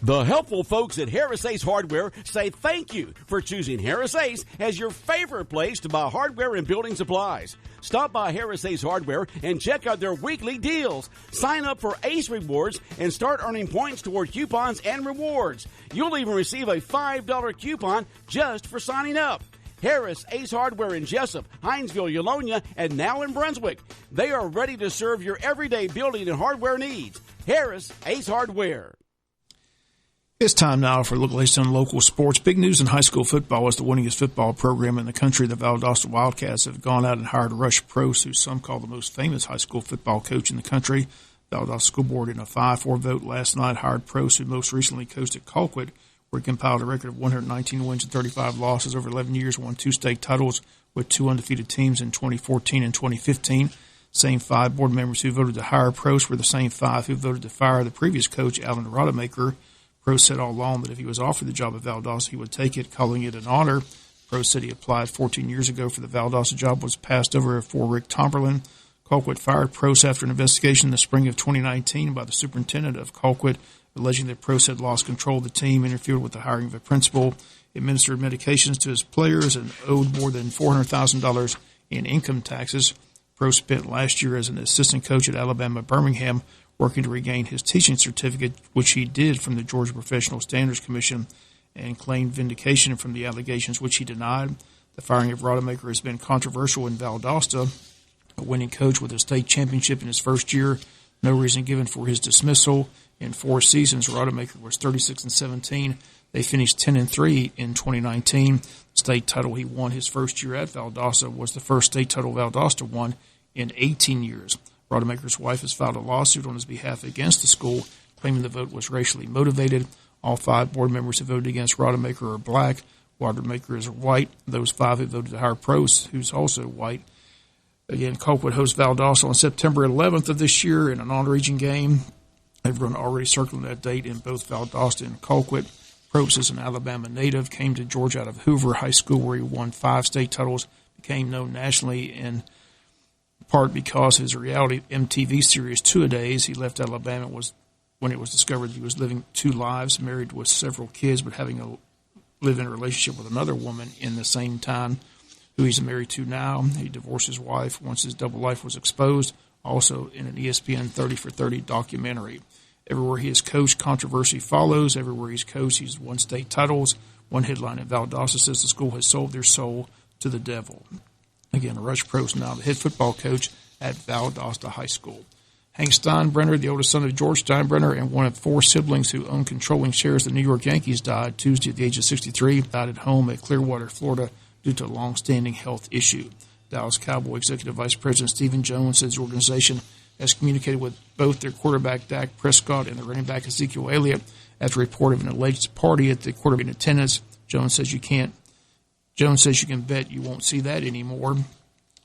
The helpful folks at Harris Ace Hardware say thank you for choosing Harris Ace as your favorite place to buy hardware and building supplies. Stop by Harris Ace Hardware and check out their weekly deals. Sign up for Ace Rewards and start earning points toward coupons and rewards. You'll even receive a $5 coupon just for signing up. Harris Ace Hardware in Jesup, Hinesville, Eulonia, and now in Brunswick. They are ready to serve your everyday building and hardware needs. Harris Ace Hardware. It's time now for a look at on local sports. Big news in high school football is the winningest football program in the country. The Valdosta Wildcats have gone out and hired Rush Prost, who some call the most famous high school football coach in the country. Valdosta School Board, in a 5-4 vote last night, hired Prost, who most recently coached at Colquitt, where he compiled a record of 119 wins and 35 losses over 11 years, won 2 state titles with 2 undefeated teams in 2014 and 2015. Same 5 board members who voted to hire Prost were the same 5 who voted to fire the previous coach, Alan Rodemaker. Prost said all along that if he was offered the job at Valdosta, he would take it, calling it an honor. Prost said he applied 14 years ago for the Valdosta job, was passed over for Rick Tomberlin. Colquitt fired Prost after an investigation in the spring of 2019 by the superintendent of Colquitt, alleging that Prost had lost control of the team, interfered with the hiring of a principal, administered medications to his players, and owed more than $400,000 in income taxes. Prost spent last year as an assistant coach at Alabama Birmingham, working to regain his teaching certificate, which he did from the Georgia Professional Standards Commission, and claimed vindication from the allegations, which he denied. The firing of Rodemaker has been controversial in Valdosta, a winning coach with a state championship in his first year. No reason given for his dismissal. In 4 seasons, Rodemaker was 36-17. They finished 10-3 in 2019. The state title he won his first year at Valdosta was the first state title Valdosta won in 18 years. Rodemaker's wife has filed a lawsuit on his behalf against the school, claiming the vote was racially motivated. All 5 board members who voted against Rodemaker are black. Rodemaker is white. Those 5 who voted to hire Prost, who's also white. Again, Colquitt hosts Valdosta on September 11th of this year in an all-region game. Everyone already circling that date in both Valdosta and Colquitt. Prost is an Alabama native, came to Georgia out of Hoover High School, where he won 5 state titles, became known nationally in part because of his reality MTV series, 2-A-Days. He left Alabama when it was discovered he was living 2 lives, married with several kids, but having a live-in relationship with another woman in the same time, who he's married to now. He divorced his wife once his double life was exposed, also in an ESPN 30 for 30 documentary. Everywhere he has coached, controversy follows. Everywhere he's coached, he's won state titles. One headline in Valdosta says the school has sold their soul to the devil. Again, Rush Prost, now the head football coach at Valdosta High School. Hank Steinbrenner, the oldest son of George Steinbrenner and one of 4 siblings who own controlling shares of the New York Yankees, died Tuesday at the age of 63. Died at home at Clearwater, Florida, due to a long-standing health issue. Dallas Cowboy Executive Vice President Stephen Jones says the organization has communicated with both their quarterback Dak Prescott and their running back Ezekiel Elliott after a report of an alleged party at the quarterback in attendance. Jones says you can bet you won't see that anymore.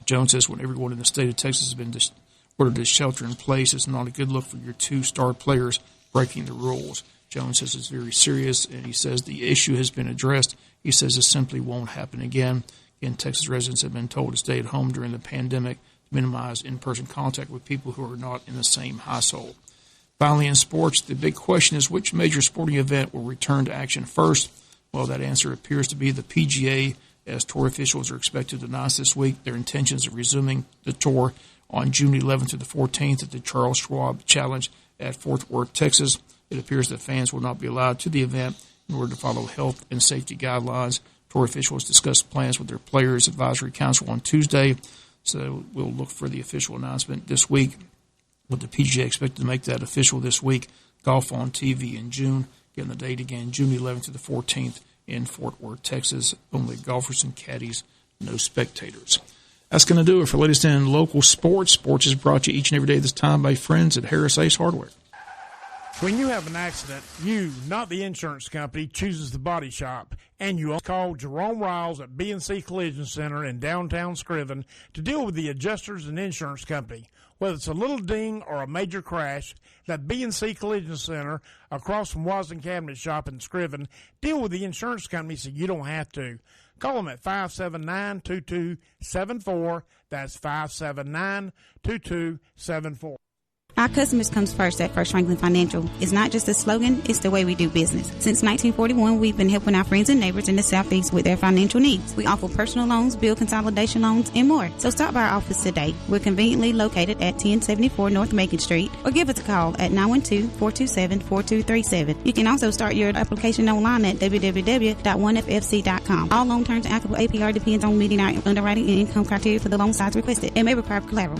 Jones says when everyone in the state of Texas has been ordered to shelter in place, it's not a good look for your 2 star players breaking the rules. Jones says it's very serious, and he says the issue has been addressed. He says it simply won't happen again. Again, Texas residents have been told to stay at home during the pandemic to minimize in-person contact with people who are not in the same household. Finally, in sports, the big question is which major sporting event will return to action first? Well, that answer appears to be the PGA, as tour officials are expected to announce this week their intentions of resuming the tour on June 11th to the 14th at the Charles Schwab Challenge at Fort Worth, Texas. It appears that fans will not be allowed to the event in order to follow health and safety guidelines. Tour officials discussed plans with their Players Advisory Council on Tuesday, so we'll look for the official announcement this week. With the PGA expected to make that official this week, Golf on TV in June. Getting the date again, June 11th to the 14th in Fort Worth, Texas. Only golfers and caddies, no spectators. That's going to do it for latest in local sports. Sports is brought to you each and every day this time by friends at Harris Ace Hardware. When you have an accident, you, not the insurance company, chooses the body shop, and you call Jerome Riles at B&C Collision Center in downtown Scriven to deal with the adjusters and insurance company. Whether it's a little ding or a major crash, that B&C Collision Center across from Wasden Cabinet Shop in Scriven, deal with the insurance company so you don't have to. Call them at 579-2274. That's 579-2274. Our customers comes first at First Franklin Financial. It's not just a slogan, it's the way we do business. Since 1941, we've been helping our friends and neighbors in the Southeast with their financial needs. We offer personal loans, bill consolidation loans, and more. So stop by our office today. We're conveniently located at 1074 North Macon Street, or give us a call at 912-427-4237. You can also start your application online at www.1ffc.com. All loan terms and applicable APR depends on meeting our underwriting and income criteria for the loan size requested. It may require collateral.